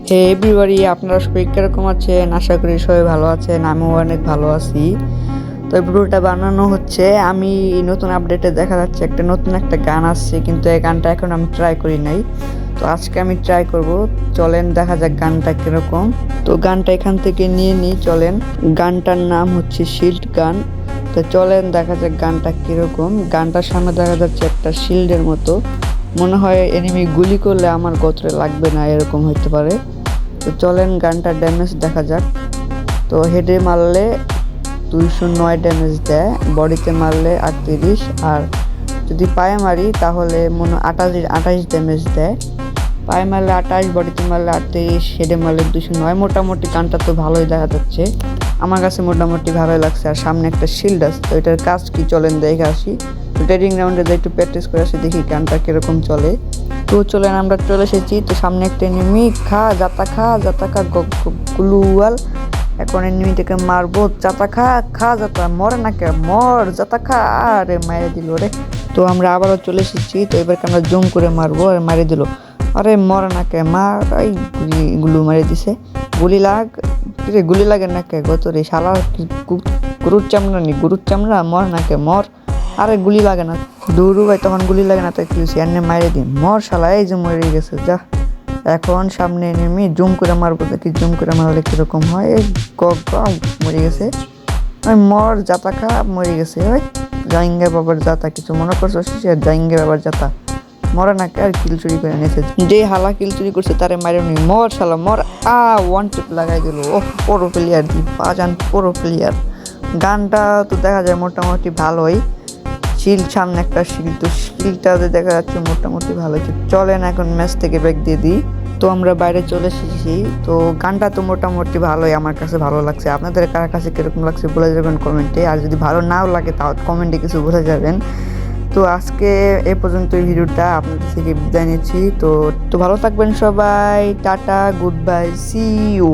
হে everybody, আপনারা সবাই কিরকম আছেন? আশা করি সবাই ভালো আছেন। আমিও অনেক ভালো আছি। তো এই ভিডিওটা বানানো হচ্ছে, আমি নতুন আপডেটে দেখা যাচ্ছে নতুন একটা গান আসছে, কিন্তু এই গানটা এখন আমি ট্রাই করি নাই। তো আজকে আমি ট্রাই করব। চলেন দেখা যাক গানটা কিরকম। তো গানটা এখান থেকে নিয়ে নিই, চলেন। গানটার নাম হচ্ছে শিল্ড গান। তো চলেন দেখা যাক গানটা কিরকম। গানটার সামনে দেখা যাচ্ছে একটা শিল্ডের মতো, মনে হয় এনিমি গুলি করলে আমার গোত্রে লাগবে না, এরকম হতে পারে। তো চলেন গানটা ড্যামেজ দেখা যাক। তো হেডে মারলে 209 ড্যামেজ দেয়, বডিতে মারলে 38, আর যদি পায়ে মারি তাহলে মনে 28 ড্যামেজ দেয়। পায়ে মারলে 28, বডিতে মারলে 38, হেডে মারলে 209। মোটামুটি গানটা তো ভালোই দেখা যাচ্ছে, আমার কাছে মোটামুটি ভালোই লাগছে। আর সামনে একটা শিল্ড আছে, তো এটার কাজ কি চলেন দেখে আসি। তো ট্রেডিং রাউন্ডে একটু প্র্যাকটিস করে আসি, দেখি গানটা কিরকম চলে। তো চলেন আমরা চলে এসেছি। তো সামনে একটা এনিমি, খা জাতা খা গুলুয়াল। এখন এনিমিটাকে মারবো, জাতা খা জাতা, মরে না কে, মর জাতা খা। আরে মারে দিল রে। তো আমরা আবারও চলে এসেছি। তো এবারকে আমরা জুম করে মারবো, আর মারে দিল। আরে মরে না কে, মার। এই গুলু মারে দিছে। গুলি লাগে না কে গত রে শালা, গরুর চামড়া, মর না কে, মর। আরে গুলি লাগে না, দৌড়ু ভাই, তখন গুলি লাগে না, তাই কি হয়েছে, এনে মারে দিন, মর শালা। এই যে মরে গেছে, যা। এখন সামনে নেমে জুম করে মারবো, দেখি জুম করে মারলে কিরকম হয়। এই মরে গেছে। ওই মর জাতা খা, মরে গেছে। ওই জাইঙ্গে বাবার জাতা, কিছু মনে করছো? জাইঙ্গে বাবার জাতা, মরে না কে। আর কিল চুরি করে নিয়েছে, যে হালা কিল চুরি করছে তারে মারে নি, মর শালা মর। ওয়ান টিপ লাগাই দিল। ও প্রো প্লেয়ার, বাজান প্রো প্লেয়ার। গানটা তো দেখা যায় মোটামুটি ভালোই। শিল্ড, সামনে একটা শিল্ড, তো শিল্ডটাতে দেখা যাচ্ছে মোটামুটি ভালো। চলেন এখন ম্যাচ থেকে ব্রেক দিয়ে দিই। তো আমরা বাইরে চলে এসেছি। তো গানটা তো মোটামুটি ভালোই, আমার কাছে ভালো লাগছে। আপনাদের কার কাছে কিরকম লাগছে বলে যাবেন কমেন্টে। আর যদি ভালো নাও লাগে তাও কমেন্টে কিছু বলে যাবেন। তো আজকে এ পর্যন্ত এই ভিডিওটা আপনাদের থেকে বিদায় নিচ্ছি। তো ভালো থাকবেন সবাই, tata, goodbye, see you.